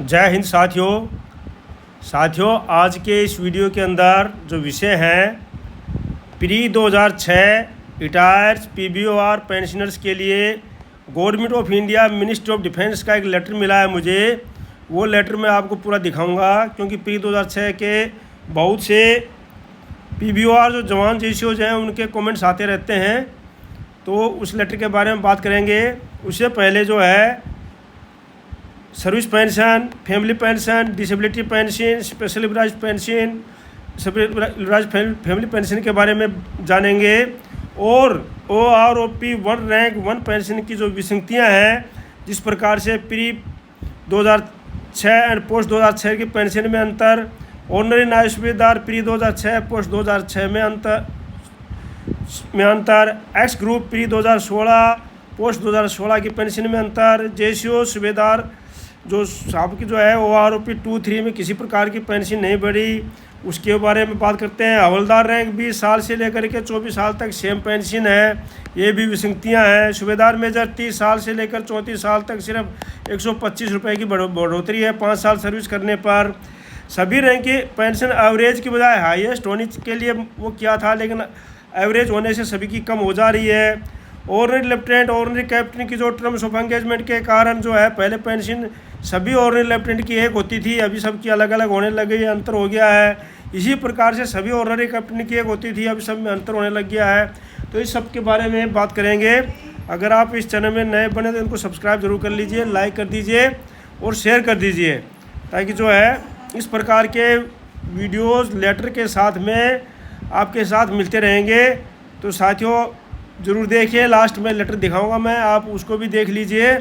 जय हिंद साथियों आज के इस वीडियो के अंदर जो विषय है प्री 2006 रिटायर्स PBOR पेंशनर्स के लिए government of India ministry of defence का एक लेटर मिला है मुझे। वो लेटर मैं आपको पूरा दिखाऊंगा क्योंकि प्री 2006 के बहुत से PBOR जो जवान रेशियोज हैं उनके कमेंट्स आते रहते हैं, तो उस लेटर के बारे में बात करेंगे। उससे पहले जो है service pension, family pension, disability pension, special liberalised pension, family pension के बारे में जानेंगे। और OROP 1 रैंक 1 पेंशन की जो विसंगतियाँ हैं, जिस प्रकार से प्री 2006 एंड पोस्ट 2006 की पेंशन में अंतर, ऑनरी नायब सूबेदार प्री 2006 पोस्ट 2006 में अंतर, एक्स ग्रुप प्री 2016 पोस्ट 2016 की पेंशन में अंतर, JCO सूबेदार जो साहब की जो है OROP 2-3 में किसी प्रकार की पेंशन नहीं बढ़ी, उसके बारे में बात करते हैं। हवलदार रैंक 20 साल से लेकर के 24 साल तक सेम पेंशन है, ये भी विसंगतियां हैं। सूबेदार मेजर 30 साल से लेकर 34 साल तक सिर्फ 125 रुपये की बढ़ोतरी है 5 साल सर्विस करने पर। सभी रैंक की पेंशन एवरेज की बजाय हाईएस्ट होने के लिए वो किया था, लेकिन एवरेज होने से सभी की कम हो जा रही है। ऑर्डिनरी लेफ्टिनेंट, ऑर्डिनरी कैप्टन की जो टर्म्स ऑफ एंगेजमेंट के कारण जो है पहले पेंशन सभी ऑर्डिनरी लेफ्टिनेंट की एक होती थी, अभी सबकी अलग अलग होने लगी है, अंतर हो गया है। इसी प्रकार से सभी ऑर्डिनरी कैप्टन की एक होती थी, अभी सब में अंतर होने लग गया है। तो इस सब के बारे में बात करेंगे। अगर आप इस चैनल में नए बने तो इनको सब्सक्राइब जरूर कर लीजिए, लाइक कर दीजिए और शेयर कर दीजिए, ताकि जो है इस प्रकार के वीडियोज़ लेटर के साथ में आपके साथ मिलते रहेंगे। तो साथियों ज़रूर देखिए, लास्ट में लेटर दिखाऊंगा मैं, आप उसको भी देख लीजिए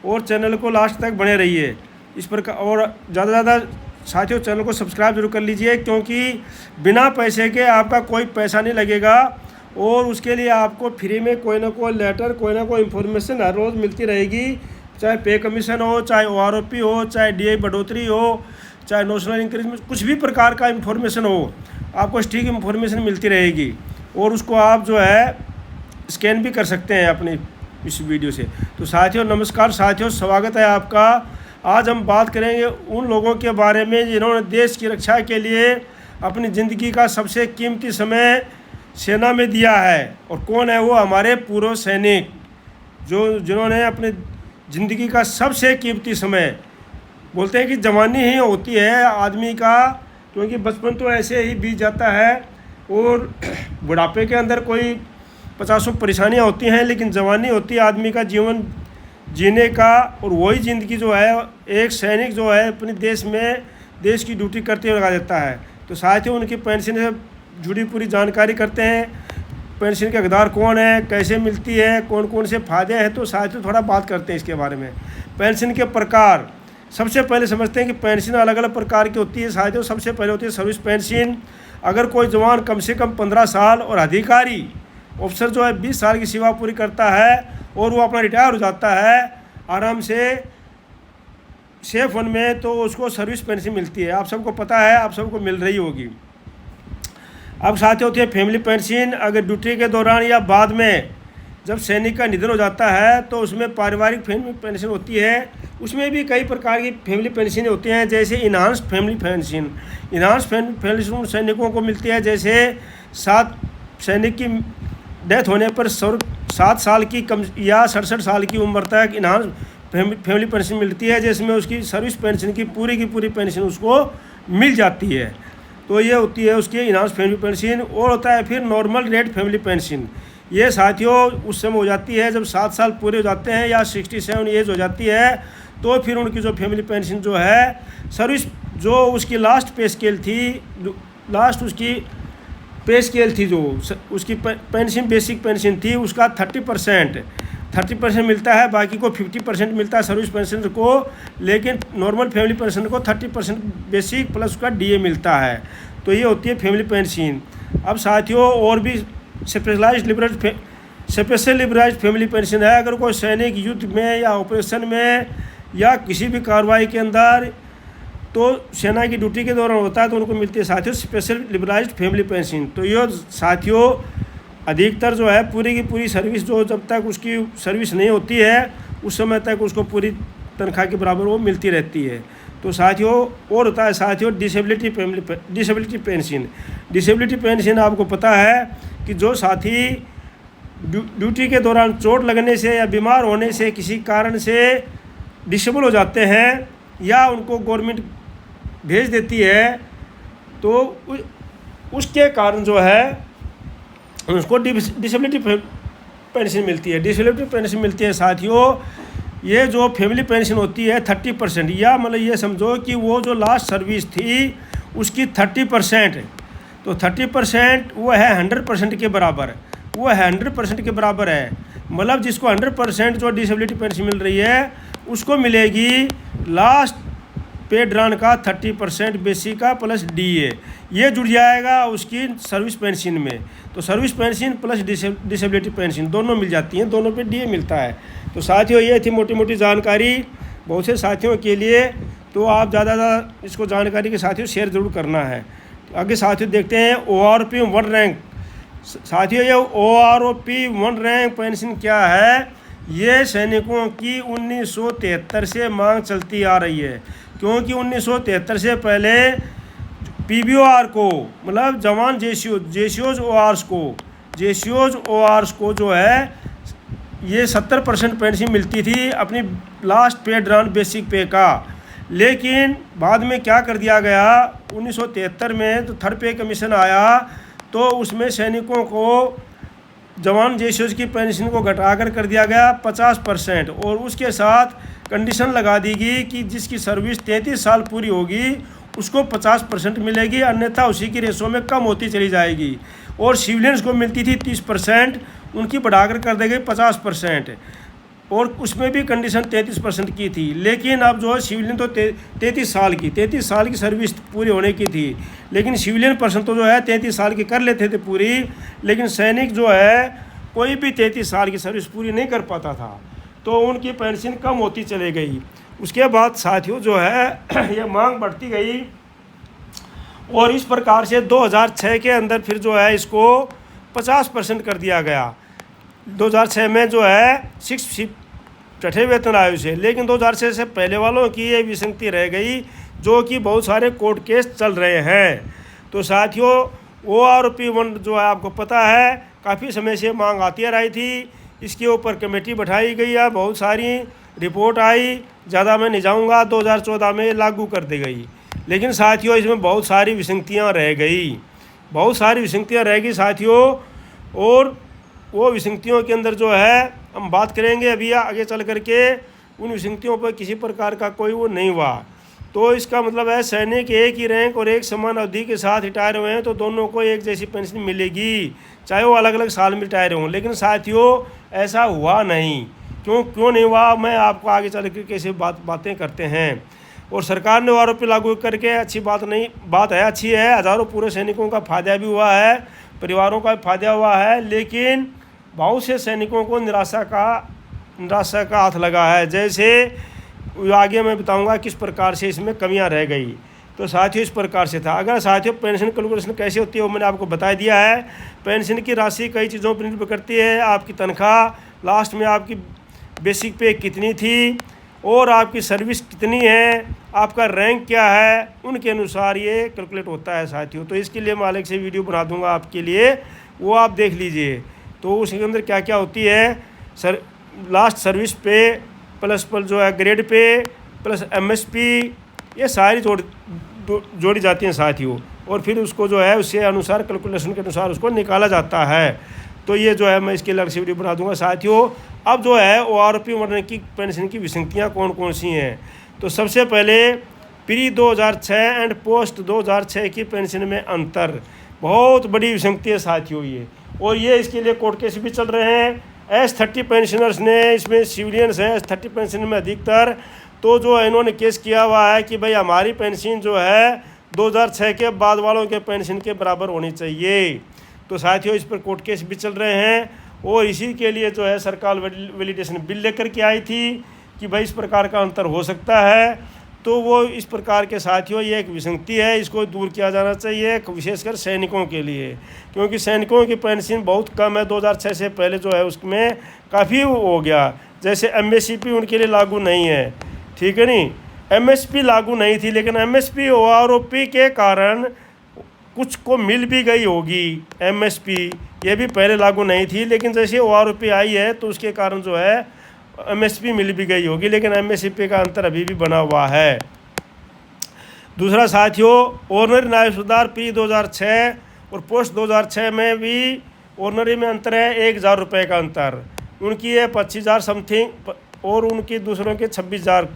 और चैनल को लास्ट तक बने रहिए इस प्रकार। और ज़्यादा से ज़्यादा साथियों चैनल को सब्सक्राइब जरूर कर लीजिए, क्योंकि बिना पैसे के आपका कोई पैसा नहीं लगेगा और उसके लिए आपको फ्री में कोई ना कोई लेटर, कोई ना कोई इन्फॉर्मेशन हर रोज़ मिलती रहेगी। चाहे पे कमीशन हो, चाहे OROP हो, चाहे DA बढ़ोतरी हो, चाहे नेशनल इंक्रीजमेंट, कुछ भी प्रकार का इन्फॉर्मेशन हो, आपको सटीक इन्फॉर्मेशन मिलती रहेगी। और उसको आप जो है स्कैन भी कर सकते हैं अपनी इस वीडियो से। तो साथियों नमस्कार साथियों, स्वागत है आपका। आज हम बात करेंगे उन लोगों के बारे में जिन्होंने देश की रक्षा के लिए अपनी ज़िंदगी का सबसे कीमती समय सेना में दिया है। और कौन है वो? हमारे पूर्व सैनिक, जिन्होंने अपनी ज़िंदगी का सबसे कीमती समय, बोलते हैं कि जवानी ही होती है आदमी का, क्योंकि बचपन तो ऐसे ही बीत जाता है और बुढ़ापे के अंदर कोई 50 परेशानियाँ होती हैं, लेकिन जवानी होती है आदमी का जीवन जीने का। और वही ज़िंदगी जो है एक सैनिक जो है अपने देश में देश की ड्यूटी करते हुए लगा देता है। तो साथियों उनकी पेंशन से जुड़ी पूरी जानकारी करते हैं। पेंशन के हकदार कौन है, कैसे मिलती है, कौन कौन से फ़ायदे हैं, तो साथियों थोड़ा बात करते हैं इसके बारे में। पेंशन के प्रकार सबसे पहले समझते हैं कि पेंशन अलग अलग प्रकार की होती है साथियों। सबसे पहले होती है सर्विस पेंशन। अगर कोई जवान कम से कम 15 साल और अधिकारी ऑफिसर जो है 20 साल की सेवा पूरी करता है और वो अपना रिटायर हो जाता है आराम से सेफ वन में, तो उसको सर्विस पेंशन मिलती है। आप सबको पता है, आप सबको मिल रही होगी। अब साथ होती है फैमिली पेंशन। अगर ड्यूटी के दौरान या बाद में जब सैनिक का निधन हो जाता है तो उसमें पारिवारिक फैमिली पेंशन होती है। उसमें भी कई प्रकार की फैमिली पेंशन होती हैं, जैसे enhanced family pension. Enhanced family pension सैनिकों को मिलती है, जैसे 7 सैनिक की डेथ होने पर 7 साल की कम या 67 साल की उम्र तक इन्हांस फैमिली पेंशन मिलती है, जिसमें उसकी सर्विस पेंशन की पूरी पेंशन उसको मिल जाती है। तो ये होती है उसकी इन्हांस फैमिली पेंशन। और होता है फिर नॉर्मल रेट फैमिली पेंशन। ये साथियों उस समय हो जाती है जब 7 साल पूरे हो जाते हैं या 67 एज हो जाती है, तो फिर उनकी जो फैमिली पेंशन जो है सर्विस जो उसकी लास्ट पे स्केल थी, लास्ट उसकी पे स्केल थी, जो उसकी पेंशन बेसिक पेंशन थी, उसका 30% मिलता है, बाकी को 50% मिलता है सर्विस पेंशन को। लेकिन नॉर्मल फैमिली पेंशन को 30% बेसिक प्लस उसका DA मिलता है। तो ये होती है फैमिली पेंशन। अब साथियों और भी स्पेशल लिबराइज्ड फैमिली पेंशन है। अगर कोई सैनिक युद्ध में या ऑपरेशन में या किसी भी कार्रवाई के अंदर तो सेना की ड्यूटी के दौरान होता है, तो उनको मिलती है साथियों स्पेशल लिबराइज्ड फैमिली पेंशन। तो ये साथियों अधिकतर जो है पूरी की पूरी सर्विस, जो जब तक उसकी सर्विस नहीं होती है उस समय तक उसको पूरी तनख्वाह के बराबर वो मिलती रहती है। तो साथियों और होता है साथियों डिसेबिलिटी पेंशन। डिसेबिलिटी पेंशन आपको पता है कि जो साथी ड्यूटी के दौरान चोट लगने से या बीमार होने से किसी कारण से डिसेबल हो जाते हैं या उनको गवर्नमेंट भेज देती है, तो उसके कारण जो है उसको डिसेबिलिटी पेंशन मिलती है। डिसेबिलिटी पेंशन मिलती है साथियों, ये जो फैमिली पेंशन होती है 30%, या मतलब ये समझो कि वो जो लास्ट सर्विस थी उसकी 30%, तो 30% वो है 100% के बराबर, वो 100% के बराबर है। मतलब जिसको 100% जो डिसेबिलिटी पेंशन मिल रही है उसको मिलेगी लास्ट पेड रन का 30% बेसिक का प्लस डीए, ये जुड़ जाएगा उसकी सर्विस पेंशन में। तो service pension plus disability pension दोनों मिल जाती हैं, दोनों पे डीए मिलता है। तो साथियों ये थी मोटी मोटी जानकारी बहुत से साथियों के लिए, तो आप ज़्यादा इसको जानकारी के साथियों शेयर ज़रूर करना है। तो आगे साथियों देखते हैं ORP 1 रैंक। साथियों ये ORP 1 रैंक पेंशन क्या है, ये सैनिकों की 1973 से मांग चलती आ रही है, क्योंकि 1973 से पहले PBOR को मतलब जवान जेसीओज ORs को जो है ये 70% पेंशन मिलती थी अपनी लास्ट पेड रन बेसिक पे का। लेकिन बाद में क्या कर दिया गया 1973 में, तो थर्ड पे कमीशन आया, तो उसमें सैनिकों को जवान जेसीओज की पेंशन को घटाकर कर दिया गया 50%, और उसके साथ कंडीशन लगा दी गई कि जिसकी सर्विस 33 साल पूरी होगी उसको 50% मिलेगी, अन्यथा उसी की रेशो में कम होती चली जाएगी। और सिविलियंस को मिलती थी 30%, उनकी बढ़ाकर कर दी गई 50%, और उसमें भी कंडीशन 33% की थी। लेकिन अब जो है सिविलियन तो 33 साल की सर्विस पूरी होने की थी, लेकिन सिविलियन पर्सन तो जो है 33 साल की कर लेते थे पूरी, लेकिन सैनिक जो है कोई भी 33 साल की सर्विस पूरी नहीं कर पाता था, तो उनकी पेंशन कम होती चली गई। उसके बाद साथियों जो है ये मांग बढ़ती गई, और इस प्रकार से 2006 के अंदर फिर जो है इसको 50% कर दिया गया। 2006 में जो है 6 छठे वेतन आयु से, लेकिन 2006 से पहले वालों की ये विसंगति रह गई, जो कि बहुत सारे कोर्ट केस चल रहे हैं। तो साथियों ORP 1 जो है आपको पता है काफ़ी समय से मांग आती आ रही थी, इसके ऊपर कमेटी बैठाई गई है, बहुत सारी रिपोर्ट आई, ज़्यादा मैं नहीं जाऊँगा। 2014 में लागू कर दी गई, लेकिन साथियों इसमें बहुत सारी विसंगतियाँ रह गई साथियों, और वो विसंगतियों के अंदर जो है हम बात करेंगे अभी आगे चल करके। उन विसंगतियों पर किसी प्रकार का कोई वो नहीं हुआ, तो इसका मतलब है सैनिक एक ही रैंक और एक समान अवधि के साथ रिटायर हुए हैं तो दोनों को एक जैसी पेंशन मिलेगी, चाहे वो अलग अलग साल में रिटायर हों। लेकिन साथियों ऐसा हुआ नहीं, क्यों नहीं हुआ, मैं आपको आगे चल कर कैसे बातें करते हैं। और सरकार ने ORP लागू करके अच्छी बात है, हज़ारों पूरे सैनिकों का फ़ायदा भी हुआ है, परिवारों का भी फायदा हुआ है, लेकिन बहुत से सैनिकों को निराशा का हाथ लगा है। जैसे आगे मैं बताऊंगा किस प्रकार से इसमें कमियां रह गई। तो साथियों इस प्रकार से था। अगर साथियों पेंशन कैलकुलेशन कैसे होती है वो मैंने आपको बता दिया है। पेंशन की राशि कई चीज़ों पर निर्भर करती है, आपकी तनख्वाह, लास्ट में आपकी बेसिक पे कितनी थी, और आपकी सर्विस कितनी है, आपका रैंक क्या है, उनके अनुसार ये कैलकुलेट होता है साथियों। तो इसके लिए मैं अलग से वीडियो बना दूंगा आपके लिए, वो आप देख लीजिए। तो उसके अंदर क्या क्या होती है, लास्ट सर्विस पे प्लस जो है ग्रेड पे प्लस MSP, ये सारी जोड़ी जाती हैं साथियों, और फिर उसको जो है उससे अनुसार कैलकुलेशन के अनुसार उसको निकाला जाता है। तो ये जो है मैं इसके लिए अलग से वीडियो बना दूंगा साथियों। अब जो है ORP 1 की पेंशन की विसंगतियाँ कौन कौन सी हैं, तो सबसे पहले प्री 2006 एंड पोस्ट 2006 की पेंशन में अंतर, बहुत बड़ी विसंगति है साथियों ये, और ये इसके लिए कोर्ट केस भी चल रहे हैं। S30 पेंशनर्स ने, इसमें सिविलियंस हैं S30 पेंशन में अधिकतर, तो जो इन्होंने केस किया हुआ है कि भाई हमारी पेंशन जो है 2006 के बाद वालों के पेंशन के बराबर होनी चाहिए। तो साथियों इस पर कोर्ट केस भी चल रहे हैं, और इसी के लिए जो है सरकार वैलिडेशन बिल लेकर के आई थी कि भाई इस प्रकार का अंतर हो सकता है। तो वो इस प्रकार के साथियों ये एक विसंगति है, इसको दूर किया जाना चाहिए, विशेषकर सैनिकों के लिए, क्योंकि सैनिकों की पेंशन बहुत कम है। 2006 से पहले जो है उसमें काफ़ी हो गया, जैसे MSCP उनके लिए लागू नहीं है, ठीक है नहीं। एमएसपी लागू नहीं थी, लेकिन एमएसपी ओआरओपी के कारण कुछ को मिल भी गई होगी। एमएसपी ये भी पहले लागू नहीं थी, लेकिन जैसे ओआरओपी आई है तो उसके कारण जो है एमएसपी मिल भी गई होगी, लेकिन एमएसपी का अंतर अभी भी बना हुआ है। दूसरा साथियों, ऑर्डनरी न्याय सुधार पी 2006 और पोस्ट 2006 में भी ऑर्डनरी में अंतर है 1,000 रुपये का अंतर। उनकी है 25,000 समथिंग और उनकी दूसरों के 26,000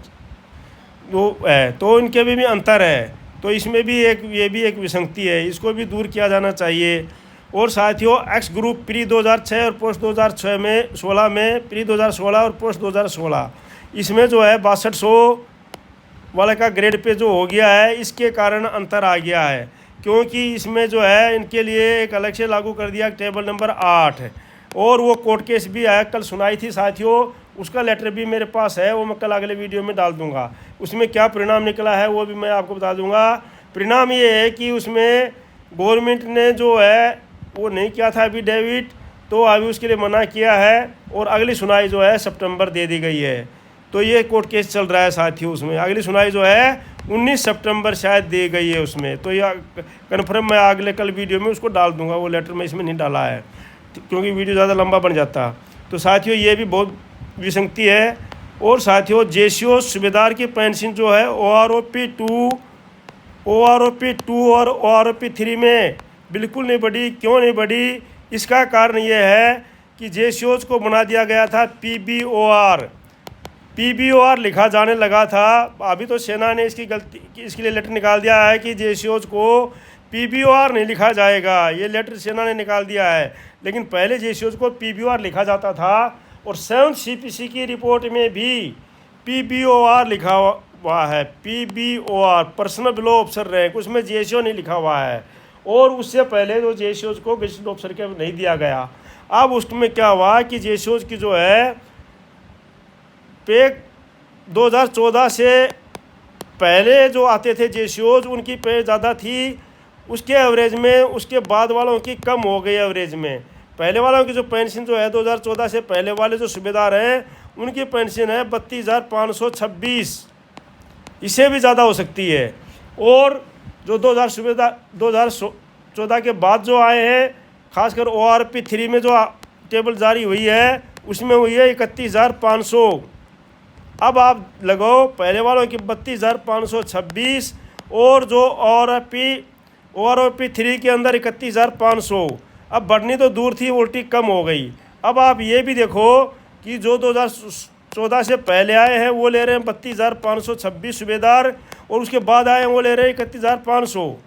वो है, तो इनके भी अंतर है। तो इसमें भी ये भी एक विसंगति है, इसको भी दूर किया जाना चाहिए। और साथियों, एक्स ग्रुप प्री 2006 और पोस्ट 2016 में प्री 2016 और पोस्ट 2016 इसमें जो है 6200 वाले का ग्रेड पे जो हो गया है, इसके कारण अंतर आ गया है, क्योंकि इसमें जो है इनके लिए एक अलग से लागू कर दिया टेबल नंबर 8। और वो कोर्ट केस भी है, कल सुनाई थी साथियों, उसका लेटर भी मेरे पास है, वो मैं कल अगले वीडियो में डाल दूंगा। उसमें क्या परिणाम निकला है वो भी मैं आपको बता दूंगा। परिणाम ये है कि उसमें गवर्नमेंट ने जो है वो नहीं किया था एफिडेविट, तो अभी उसके लिए मना किया है और अगली सुनाई जो है सितंबर दे दी गई है। तो ये कोर्ट केस चल रहा है साथियों, उसमें अगली सुनाई जो है 19 सितंबर शायद दी गई है उसमें। तो यह कन्फर्म मैं अगले कल वीडियो में उसको डाल दूंगा, वो लेटर में इसमें नहीं डाला है क्योंकि वीडियो ज़्यादा लंबा बन जाता। तो साथियों ये भी बहुत विसंगति है। और साथियों, जेसीओ सूबेदार की पेंशन जो है ओआरओपी 2 और ओआरओपी 3 में बिल्कुल नहीं बढ़ी। क्यों नहीं बढ़ी? इसका कारण ये है कि जेसीओज को बना दिया गया था पीबीओआर लिखा जाने लगा था। अभी तो सेना ने इसके लिए लेटर निकाल दिया है कि जेसीओज को पीबीओआर नहीं लिखा जाएगा, ये लेटर सेना ने निकाल दिया है। लेकिन पहले जेसीओज को पीबीओआर लिखा जाता था और 7th सीपीसी की रिपोर्ट में भी पीबीओआर लिखा हुआ है। पीबीओआर पर्सनल बिलो ऑफिसर रैंक, उसमें जेसीओ नहीं लिखा हुआ है। और उससे पहले जो जेसीओज को गेजेटेड ऑफिसर के नहीं दिया गया। अब उसमें क्या हुआ कि जेसीओज की जो है पे 2014 से पहले जो आते थे जेसीओज, उनकी पे ज़्यादा थी उसके एवरेज में, उसके बाद वालों की कम हो गई एवरेज में। पहले वालों की जो पेंशन जो है 2014 से पहले वाले जो सूबेदार हैं उनकी पेंशन है 32,526, इससे भी ज़्यादा हो सकती है। और जो 2014 के बाद जो आए हैं, खासकर ओआरपी 3 में जो टेबल जारी हुई है उसमें हुई है 31,500। अब आप लगाओ पहले वालों की 32,526 और जो ओआरओपी 3 के अंदर 31,500। अब बढ़नी तो दूर थी, उल्टी कम हो गई। अब आप ये भी देखो कि जो 2014 से पहले आए हैं वो ले रहे हैं 32,526 सूबेदार, और उसके बाद आए हैं वो ले रहे हैं 31,500।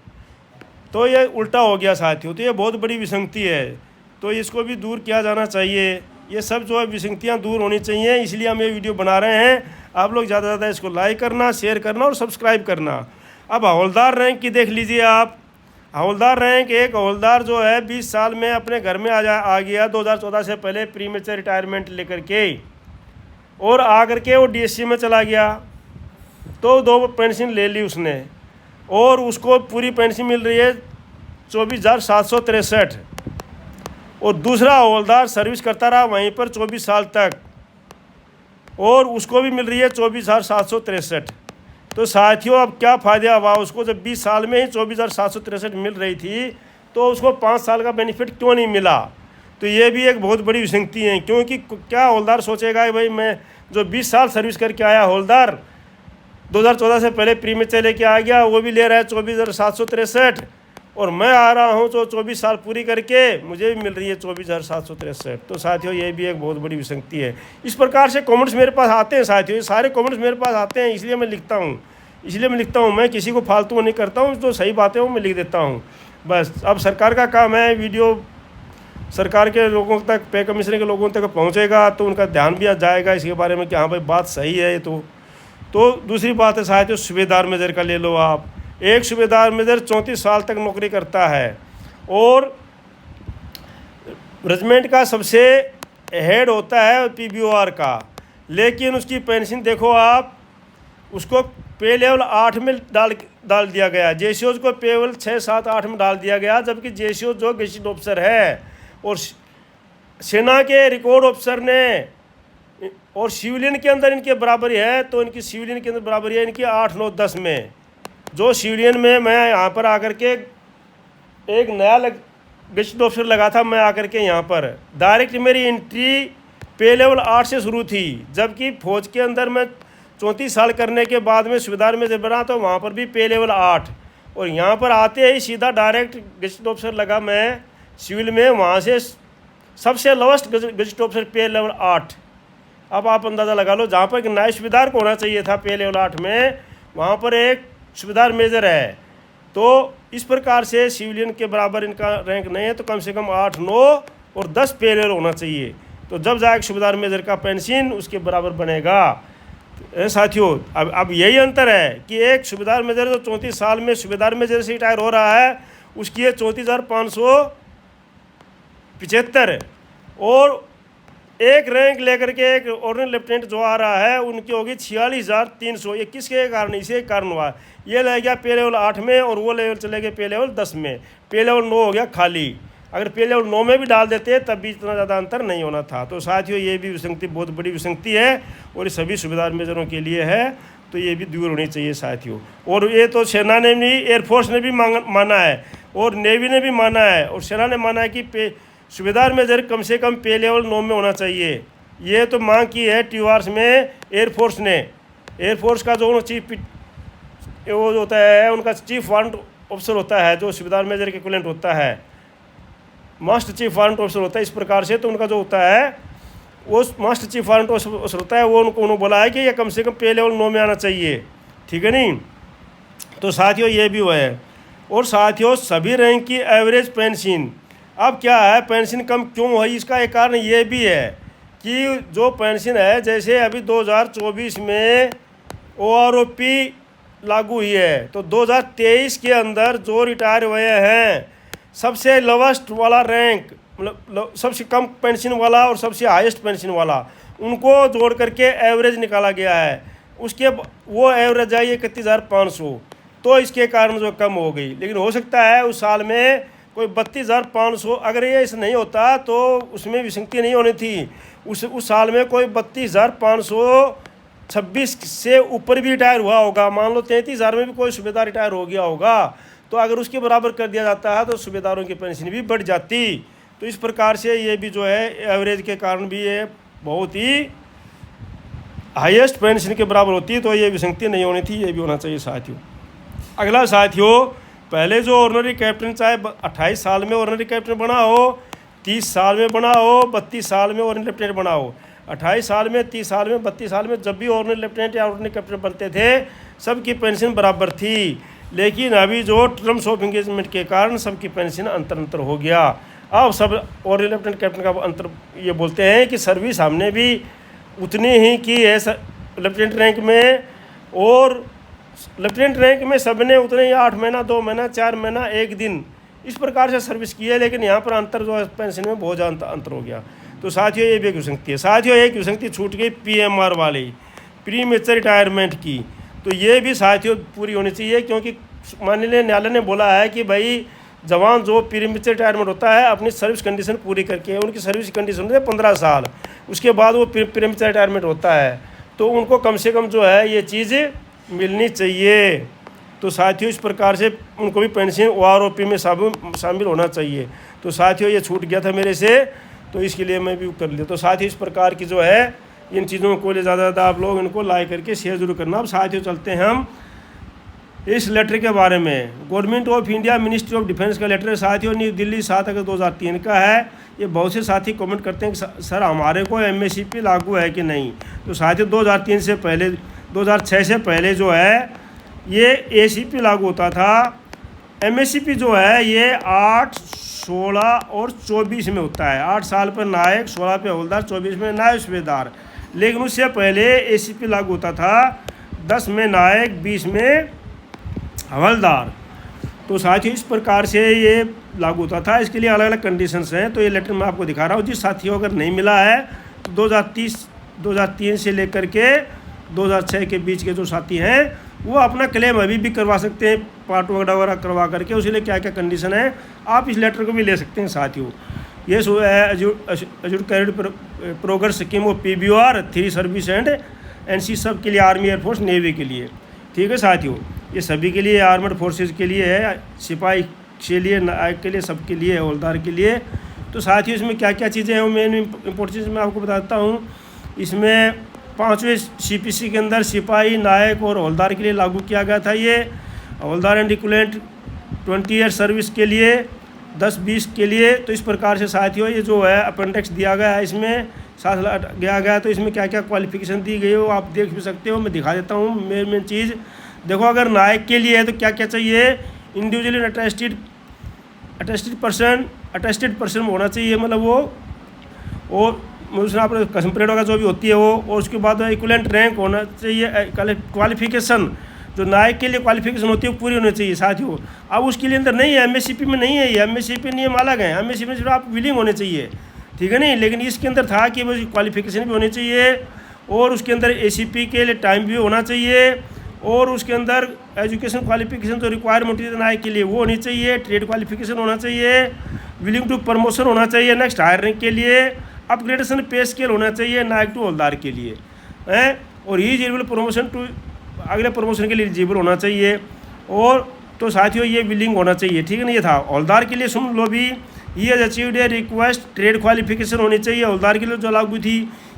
तो ये उल्टा हो गया साथियों। तो ये बहुत बड़ी विसंगति है, तो इसको भी दूर किया जाना चाहिए। ये सब जो है विसंगतियाँ दूर होनी चाहिए, इसलिए हम ये वीडियो बना रहे हैं। आप लोग ज़्यादा से ज़्यादा इसको लाइक करना, शेयर करना और सब्सक्राइब करना। अब हवलदार रैंक की देख लीजिए आप। हवलदार रैंक, एक हवलदार जो है 20 साल में अपने घर में आ गया 2014 से पहले प्रीमेचर रिटायरमेंट लेकर के, और आकर के वो डीएससी में चला गया, तो 2 पेंशन ले ली उसने, और उसको पूरी पेंशन मिल रही है 24,763। और दूसरा हवलदार सर्विस करता रहा वहीं पर 24 साल तक, और उसको भी मिल रही है 24,763। तो साथियों अब क्या फ़ायदा हुआ उसको, जब 20 साल में ही 24,763 मिल रही थी, तो उसको 5 साल का बेनिफिट क्यों नहीं मिला? तो ये भी एक बहुत बड़ी विसंगति है, क्योंकि क्या हवलदार सोचेगा कि भाई मैं जो 20 साल सर्विस करके आया हवलदार 2014 से पहले प्रीमेचर लेके आ गया, वो भी ले रहा है 24,763, और मैं आ रहा हूँ तो 24 साल पूरी करके मुझे भी मिल रही है 24,763। तो साथियों ये भी एक बहुत बड़ी विसंगति है। इस प्रकार से कमेंट्स मेरे पास आते हैं साथियों, ये सारे कमेंट्स मेरे पास आते हैं, इसलिए मैं लिखता हूँ। मैं किसी को फालतू नहीं करता हूँ, जो सही बातें वो मैं लिख देता हूँ बस। अब सरकार का काम है, वीडियो सरकार के लोगों तक, पे कमीशन के लोगों तक पहुँचेगा तो उनका ध्यान भी जाएगा इसके बारे में कि हाँ भाई बात सही है। तो दूसरी बात है साथियों, सूबेदार मेजर का ले लो आप। एक सूबेदार मेजर 34 साल तक नौकरी करता है और रेजिमेंट का सबसे हेड होता है पीबीओआर का, लेकिन उसकी पेंशन देखो आप, उसको पे लेवल 8 में डाल दिया गया। जेसीओज को पे लेवल 6, 7, 8 में डाल दिया गया, जबकि जेसीओ जो गेजेटेड ऑफिसर है और सेना के रिकॉर्ड ऑफिसर ने और सिविलियन के अंदर इनके बराबरी है, तो इनकी सिविलियन के अंदर बराबरी है इनकी 8, 9, 10 में। जो सिविलियन में मैं यहाँ पर आकर के एक नया गेस्ट ऑफिसर लगा था, मैं आकर के यहाँ पर डायरेक्ट मेरी एंट्री पे लेवल 8 से शुरू थी, जबकि फौज के अंदर मैं 34 साल करने के बाद में सूबेदार में जब बना तो वहाँ पर भी पे लेवल 8, और यहाँ पर आते ही सीधा डायरेक्ट गेस्ट ऑफिसर लगा मैं सिविल में, वहाँ से सबसे लोवेस्ट गेस्ट ऑफिसर पे लेवल 8। अब आप अंदाज़ा लगा लो, जहाँ पर एक नायब सूबेदार को होना चाहिए था पे लेवल 8 में, वहाँ पर एक सूबेदार मेजर है। तो इस प्रकार से सिविलियन के बराबर इनका रैंक नहीं है, तो कम से कम 8, 9 और 10 पे लेवल होना चाहिए, तो जब जाए सूबेदार मेजर का पेंशन उसके बराबर बनेगा। साथियों, अब यही अंतर है कि एक सूबेदार मेजर जो 34 साल में सूबेदार मेजर से रिटायर हो रहा है, उसकी है 34,575, और एक रैंक लेकर के एक ऑर्डिनरी लेफ्टिनेंट जो आ रहा है उनकी होगी 46,300। ये किसके कारण, इसे कारण हुआ, ये ले गया पे लेवल 8 में और वो लेवल चले गए पे लेवल 10 में, पे लेवल 9 हो गया खाली। अगर पे लेवल 9 में भी डाल देते तब भी इतना ज़्यादा अंतर नहीं होना था। तो साथियों, ये भी विसंगति बहुत बड़ी विसंगति है और ये सभी सूबेदार मेजरों के लिए है, तो ये भी दूर होनी चाहिए साथियों। और ये तो सेना ने भी, एयरफोर्स ने भी माना है और नेवी ने भी माना है, और सेना ने माना है कि सूबेदार मेजर कम से कम पे लेवल 9 में होना चाहिए। ये तो मांग की है TORs में एयरफोर्स ने। एयरफोर्स का जो चीफ वो होता है, उनका चीफ वारंट ऑफिसर होता है, जो सूबेदार मेजर के इक्विवेलेंट होता है, मास्टर चीफ वारंट ऑफिसर होता है इस प्रकार से। तो उनका जो होता है वो मास्टर चीफ वारंट ऑफिसर होता है, वो उन्होंने बोला है कि ये कम से कम पे लेवल 9 में आना चाहिए, ठीक है नहीं। तो साथियों, ये भी हुआ है। और साथियों, सभी रैंक की एवरेज पेंशन, अब क्या है, पेंशन कम क्यों हुई, इसका एक कारण ये भी है कि जो पेंशन है, जैसे अभी 2024 में OROP लागू हुई है, तो 2023 के अंदर जो रिटायर हुए हैं, सबसे लोवेस्ट वाला रैंक, मतलब सबसे कम पेंशन वाला और सबसे हाईएस्ट पेंशन वाला, उनको जोड़ करके एवरेज निकाला गया है। उसके वो एवरेज आई 31,500, तो इसके कारण जो कम हो गई। लेकिन हो सकता है उस साल में कोई 32,500, अगर ये ऐसा नहीं होता तो उसमें विसंगति नहीं होनी थी। उस साल में कोई 32,526 से ऊपर भी रिटायर हुआ होगा, मान लो 33,000 में भी कोई सूबेदार रिटायर हो गया होगा, तो अगर उसके बराबर कर दिया जाता है तो सूबेदारों की पेंशन भी बढ़ जाती। तो इस प्रकार से ये भी जो है एवरेज के कारण भी ये बहुत ही हाईएस्ट पेंशन के बराबर होती है, तो ये विसंगति नहीं होनी थी, ये भी होना चाहिए साथियों। अगला साथियों, पहले जो ऑर्डिनरी कैप्टन चाहे 28 साल में ऑर्डिनरी कैप्टन बना हो, 30 साल में बना हो, 32 साल में ऑर्डिनरी लेफ्टिनेंट बना हो, 28 साल में, 30 साल में, 32 साल में जब भी ऑर्डिनरी लेफ्टिनेंट या ऑर्डिनरी कैप्टन बनते थे, सबकी पेंशन बराबर थी। लेकिन अभी जो टर्म्स ऑफ इंगेजमेंट के कारण सबकी पेंशन अंतर हो गया। अब सब ऑर्डिनरी लेफ्टिनेंट कैप्टन का अंतर ये बोलते हैं कि सर्विस हमने भी उतनी ही की है लेफ्टिनेंट रैंक में, और लेफ्टिनेंट रैंक में सबने उतने ही 8 महीना, 2 महीना, 4 महीना, 1 दिन, इस प्रकार से सर्विस की है। लेकिन यहाँ पर अंतर जो है पेंशन में बहुत ज़्यादा अंतर हो गया। तो साथियों, ये भी एक विसंगति है। साथियों, एक विसंगति छूट गई PMR वाली, प्री मेच्योर रिटायरमेंट की, तो ये भी साथियों पूरी होनी चाहिए, क्योंकि माननीय न्यायालय ने बोला है कि भाई जवान जो प्री मेच्योर रिटायरमेंट होता है अपनी सर्विस कंडीशन पूरी करके, उनकी सर्विस कंडीशन है 15 साल, उसके बाद वो प्री मेच्योर रिटायरमेंट होता है, तो उनको कम से कम जो है ये चीज़ मिलनी चाहिए। तो साथियों, इस प्रकार से उनको भी पेंशन OROP में शामिल होना चाहिए। तो साथियों, ये छूट गया था मेरे से, तो इसके लिए मैं भी कर लिया। तो साथियों, इस प्रकार की जो है इन चीज़ों को ज़्यादा आप लोग इनको लाइक करके शेयर जरूर करना। अब साथियों, चलते हैं हम इस लेटर के बारे में। Government of India, ministry of defence का लेटर है साथियों, न्यू दिल्ली 7 अगस्त 2003 का है। ये बहुत से साथी कमेंट करते हैं कि सर हमारे को MSCP लागू है कि नहीं। तो साथियों, 2003 से पहले, 2006 से पहले जो है ये ACP लागू होता था। MSCP जो है ये 8, 16 और 24 में होता है। 8 साल पर नायक, 16 पे हवलदार, 24 में नायब सूबेदार। लेकिन उससे पहले ACP लागू होता था 10 में नायक, 20 में हवलदार। तो साथियों, इस प्रकार से ये लागू होता था। इसके लिए अलग अलग कंडीशंस हैं, तो ये लेटर मैं आपको दिखा रहा हूँ। जिस साथियों अगर नहीं मिला है तो 2003 से लेकर के 2006 के बीच के जो साथी हैं वो अपना क्लेम अभी भी करवा सकते हैं, पार्ट वगैरह करवा करके। उसके लिए क्या क्या कंडीशन है आप इस लेटर को भी ले सकते हैं साथियों। ये सो है assured career progress scheme of PBR 3 service and NC सब के लिए, आर्मी एयरफोर्स नेवी के लिए। ठीक है साथियों, ये सभी के लिए, आर्मड फोर्सेज के लिए है, सिपाही के लिए, नायक के लिए, सबके लिए, हवलदार के लिए। तो साथियों इसमें क्या क्या चीज़ें हैं मेन इंपॉर्टेंट चीज़ मैं आपको बताता हूँ। इसमें 5वें CPC के अंदर सिपाही, नायक और हवलदार के लिए लागू किया गया था। ये हवलदार एंड इक्विवेलेंट 20 ईयर सर्विस के लिए, 10-20 के लिए। तो इस प्रकार से साथियों ये जो है अपेंडिक्स दिया गया है, इसमें साथ गया गया। तो इसमें क्या क्या क्वालिफिकेशन दी गई हो आप देख भी सकते हो, मैं दिखा देता हूँ मेन चीज़। देखो अगर नायक के लिए है तो क्या क्या चाहिए, इंडिविजुअली अटेस्टेड पर्सन होना चाहिए, मतलब वो, और उसमें आप कसम परेड वगैरह जो भी होती है वो, और उसके बाद इक्विवेलेंट रैंक होना चाहिए। क्वालिफिकेशन जो नायक के लिए क्वालिफिकेशन होती है वो पूरी होनी चाहिए साथियों। अब उसके लिए अंदर नहीं है, MSCP में नहीं है, ये MSCP नियम अलग है। MSCP में सिर्फ आप विलिंग होने चाहिए, ठीक है नहीं, लेकिन इसके अंदर था कि वो क्वालिफिकेशन भी होनी चाहिए, और उसके अंदर ACP के लिए टाइम भी होना चाहिए, और उसके अंदर एजुकेशन क्वालिफिकेशन जो रिक्वायरमेंट है नायक के लिए वो होनी चाहिए, ट्रेड क्वालिफिकेशन होना चाहिए, विलिंग टू प्रमोशन होना चाहिए, नेक्स्ट हायर रैंक के लिए अपग्रेडेशन पे स्केल होना चाहिए नायक टू हवलदार के लिए है, और ही एलिजिबल प्रमोशन टू अगले प्रमोशन के लिए एलिजिबल होना चाहिए। और तो साथियों ये विलिंग होना चाहिए, ठीक है ना। ये था हवलदार के लिए, सुन लो भी, ये अचीव्ड ए रिक्वेस्ट ट्रेड क्वालिफिकेशन होनी चाहिए हवलदार के लिए जो लागू थी।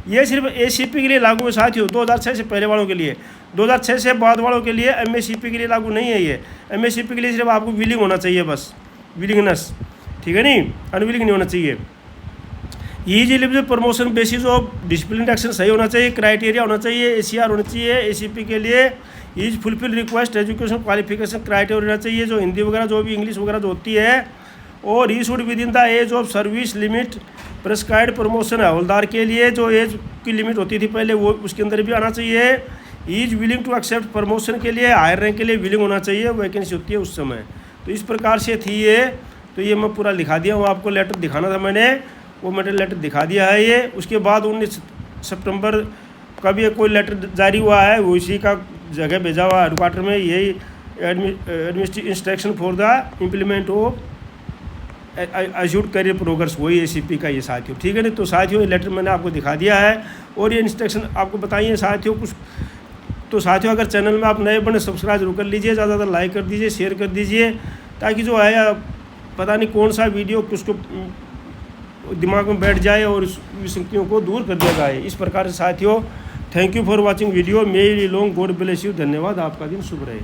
ये सिर्फ ACP के लिए लागू है साथियों, 2006 से पहले वालों के लिए, 2006 से बाद वालों के लिए MSCP के लिए लागू नहीं है। ये MSCP के लिए सिर्फ आपको विलिंग होना चाहिए, बस विलिंगनेस, ठीक है नहीं, अनविलिंग नहीं होना चाहिए। Is eligible promotion basis of discipline action सही होना चाहिए, क्राइटेरिया होना चाहिए, ACR होना चाहिए ACP के लिए, is fulfil request education qualification criteria होना चाहिए, जो हिंदी वगैरह जो भी इंग्लिश वगैरह जो होती है, और he should within the age of service limit prescribed promotion है हवलदार के लिए, जो एज की लिमिट होती थी पहले वो उसके अंदर भी आना चाहिए। Is willing to accept promotion के लिए, हायर रैंक के लिए विलिंग होना चाहिए, वैकेंसी होती है उस समय। तो इस प्रकार से थी ये, तो ये मैं पूरा लिखा दिया हूँ, आपको लेटर दिखाना था मैंने, वो मैंने लेटर दिखा दिया है ये। उसके बाद 19 सितंबर का भी कोई लेटर जारी हुआ है, वो इसी का जगह भेजा हुआ हेडक्वार्टर में, यही administrative instruction for the implement of assured career progress, वही ACP का ये साथियों, ठीक है ना। तो साथियों ये लेटर मैंने आपको दिखा दिया है, और ये इंस्ट्रक्शन आपको बताइए साथियों कुछ। तो साथियों अगर चैनल में आप नए बने सब्सक्राइब जरूर कर लीजिए, ज़्यादा ज़्यादा लाइक कर दीजिए, शेयर कर दीजिए, ताकि जो है पता नहीं कौन सा वीडियो उसको दिमाग में बैठ जाए और इस विसंगतियों को दूर कर दिया जाए। इस प्रकार से साथियों, thank you for watching video, may long, God bless you, धन्यवाद, आपका दिन शुभ रहे।